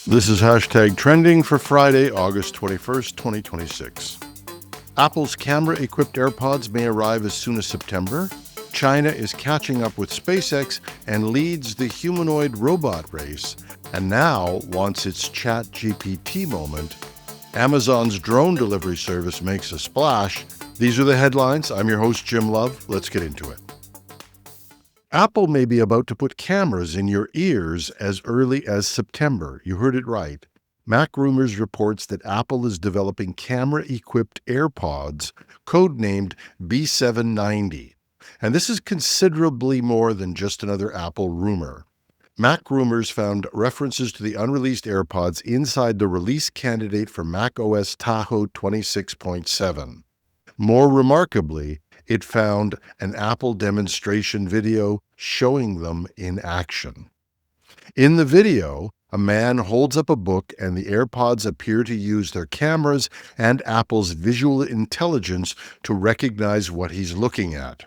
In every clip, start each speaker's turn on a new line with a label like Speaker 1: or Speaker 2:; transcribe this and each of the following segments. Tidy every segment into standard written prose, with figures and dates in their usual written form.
Speaker 1: This is hashtag trending for Friday, August 21st, 2026. Apple's camera-equipped AirPods may arrive as soon as September. China is catching up with SpaceX and leads the humanoid robot race, and now wants its ChatGPT moment. Amazon's drone delivery service makes a splash. These are the headlines. I'm your host, Jim Love. Let's get into it. Apple may be about to put cameras in your ears as early as September. You heard it right. MacRumors reports that Apple is developing camera-equipped AirPods, codenamed B790. And this is considerably more than just another Apple rumor. MacRumors found references to the unreleased AirPods inside the release candidate for macOS Tahoe 26.7. More remarkably, it found an Apple demonstration video showing them in action. In the video, a man holds up a book and the AirPods appear to use their cameras and Apple's visual intelligence to recognize what he's looking at.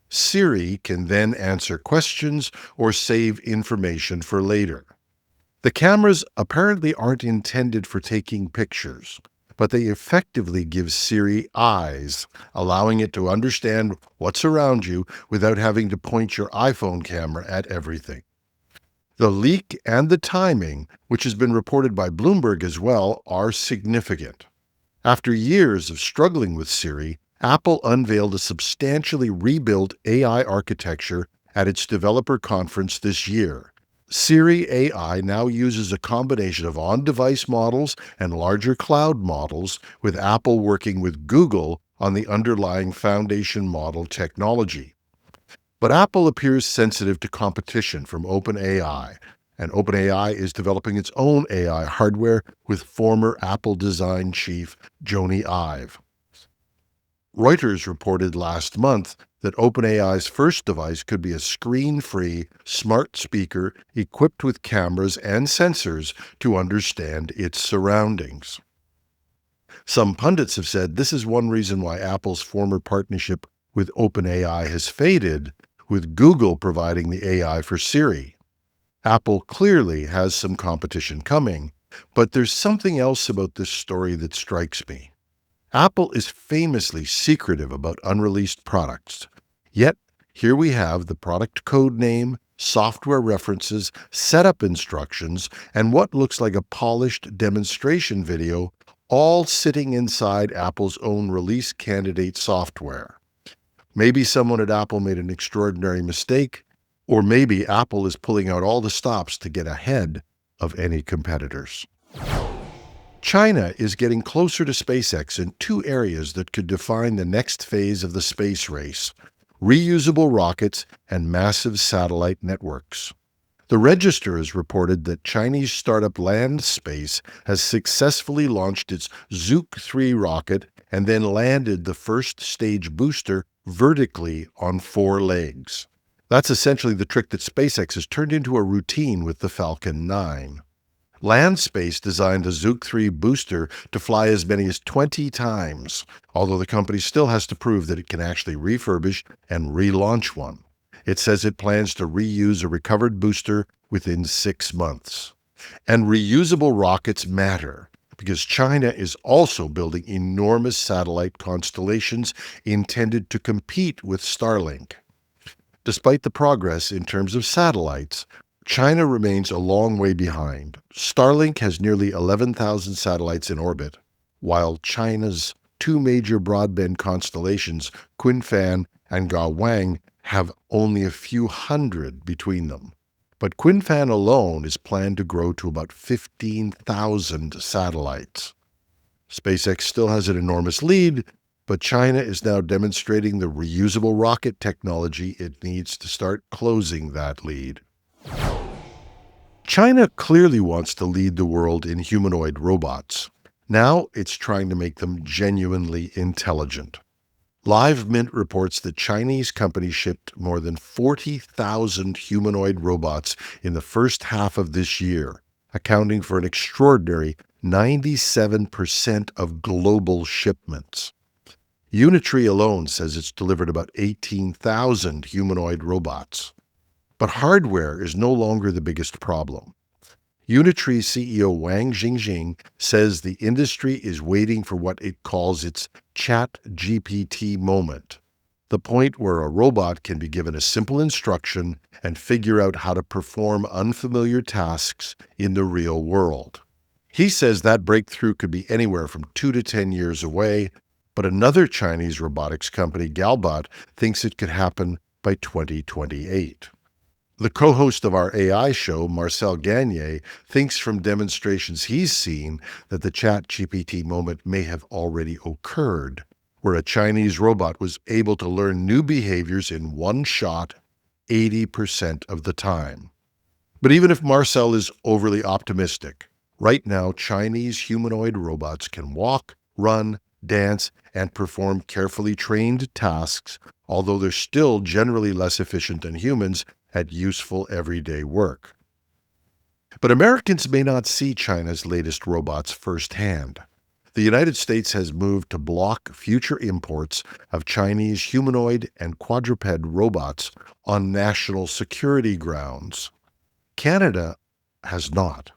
Speaker 1: Siri can then answer questions or save information for later. The cameras apparently aren't intended for taking pictures, but they effectively give Siri eyes, allowing it to understand what's around you without having to point your iPhone camera at everything. The leak and the timing, which has been reported by Bloomberg as well, are significant. After years of struggling with Siri, Apple unveiled a substantially rebuilt AI architecture at its developer conference this year. Siri AI now uses a combination of on-device models and larger cloud models, with Apple working with Google on the underlying foundation model technology. But Apple appears sensitive to competition from OpenAI, and OpenAI is developing its own AI hardware with former Apple design chief Jony Ive. Reuters reported last month that OpenAI's first device could be a screen-free, smart speaker equipped with cameras and sensors to understand its surroundings. Some pundits have said this is one reason why Apple's former partnership with OpenAI has faded, with Google providing the AI for Siri. Apple clearly has some competition coming, but there's something else about this story that strikes me. Apple is famously secretive about unreleased products. Yet, here we have the product code name, software references, setup instructions, and what looks like a polished demonstration video, all sitting inside Apple's own release candidate software. Maybe someone at Apple made an extraordinary mistake, or maybe Apple is pulling out all the stops to get ahead of any competitors. China is getting closer to SpaceX in two areas that could define the next phase of the space race: reusable rockets and massive satellite networks. The Register has reported that Chinese startup LandSpace has successfully launched its Zhuke 3 rocket and then landed the first stage booster vertically on 4 legs. That's essentially the trick that SpaceX has turned into a routine with the Falcon 9. LandSpace designed the Zhuke 3 booster to fly as many as 20 times, although the company still has to prove that it can actually refurbish and relaunch one. It says it plans to reuse a recovered booster within 6 months. And reusable rockets matter, because China is also building enormous satellite constellations intended to compete with Starlink. Despite the progress in terms of satellites, China remains a long way behind. Starlink has nearly 11,000 satellites in orbit, while China's 2 major broadband constellations, Qinfan and Gawang, have only a few hundred between them. But Qinfan alone is planned to grow to about 15,000 satellites. SpaceX still has an enormous lead, but China is now demonstrating the reusable rocket technology it needs to start closing that lead. China clearly wants to lead the world in humanoid robots. Now it's trying to make them genuinely intelligent. LiveMint reports that Chinese companies shipped more than 40,000 humanoid robots in the first half of this year, accounting for an extraordinary 97% of global shipments. Unitree alone says it's delivered about 18,000 humanoid robots. But hardware is no longer the biggest problem. Unitree CEO Wang Xingjing says the industry is waiting for what it calls its ChatGPT moment, the point where a robot can be given a simple instruction and figure out how to perform unfamiliar tasks in the real world. He says that breakthrough could be anywhere from 2 to 10 years away, but another Chinese robotics company, Galbot, thinks it could happen by 2028. The co-host of our AI show, Marcel Gagné, thinks from demonstrations he's seen that the ChatGPT moment may have already occurred, where a Chinese robot was able to learn new behaviors in one shot 80% of the time. But even if Marcel is overly optimistic, right now Chinese humanoid robots can walk, run, dance, and perform carefully trained tasks, although they're still generally less efficient than humans at useful everyday work. But Americans may not see China's latest robots firsthand. The United States has moved to block future imports of Chinese humanoid and quadruped robots on national security grounds. Canada has not.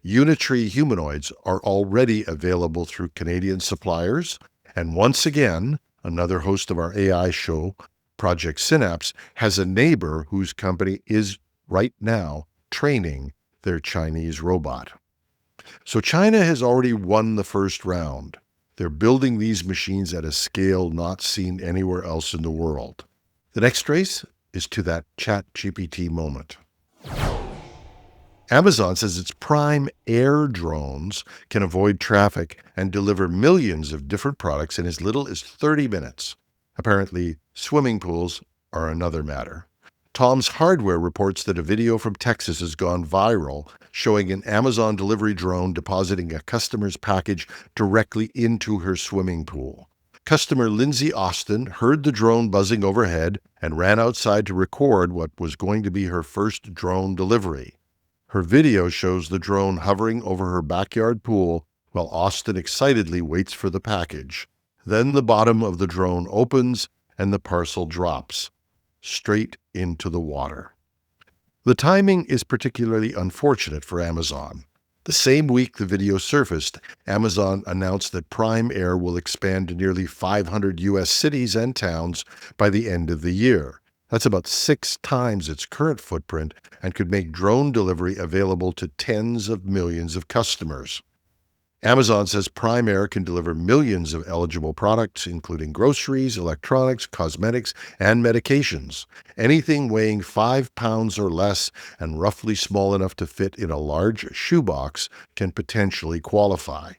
Speaker 1: Unitree humanoids are already available through Canadian suppliers, and once again, another host of our AI show, Project Synapse, has a neighbor whose company is right now training their Chinese robot. So China has already won the first round. They're building these machines at a scale not seen anywhere else in the world. The next race is to that ChatGPT moment. Amazon says its Prime Air drones can avoid traffic and deliver millions of different products in as little as 30 minutes. Apparently, swimming pools are another matter. Tom's Hardware reports that a video from Texas has gone viral showing an Amazon delivery drone depositing a customer's package directly into her swimming pool. Customer Lindsay Austin heard the drone buzzing overhead and ran outside to record what was going to be her first drone delivery. Her video shows the drone hovering over her backyard pool while Austin excitedly waits for the package. Then the bottom of the drone opens and the parcel drops straight into the water. The timing is particularly unfortunate for Amazon. The same week the video surfaced, Amazon announced that Prime Air will expand to nearly 500 U.S. cities and towns by the end of the year. That's about 6 times its current footprint and could make drone delivery available to tens of millions of customers. Amazon says Prime Air can deliver millions of eligible products, including groceries, electronics, cosmetics, and medications. Anything weighing 5 pounds or less and roughly small enough to fit in a large shoebox can potentially qualify.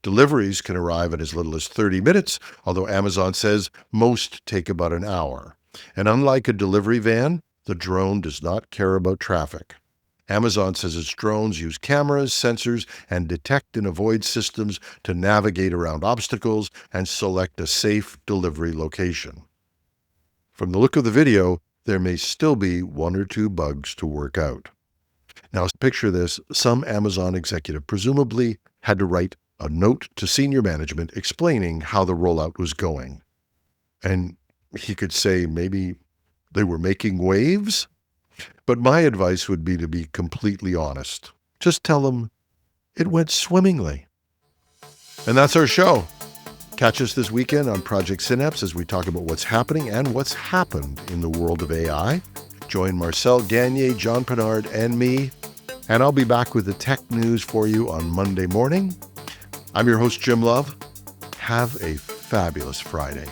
Speaker 1: Deliveries can arrive in as little as 30 minutes, although Amazon says most take about an hour. And unlike a delivery van, the drone does not care about traffic. Amazon says its drones use cameras, sensors, and detect and avoid systems to navigate around obstacles and select a safe delivery location. From the look of the video, there may still be 1 or 2 bugs to work out. Now, picture this. Some Amazon executive presumably had to write a note to senior management explaining how the rollout was going. And he could say maybe they were making waves? But my advice would be to be completely honest. Just tell them it went swimmingly. And that's our show. Catch us this weekend on Project Synapse as we talk about what's happening and what's happened in the world of AI. Join Marcel Gagné, John Pennard, and me, and I'll be back with the tech news for you on Monday morning. I'm your host, Jim Love. Have a fabulous Friday.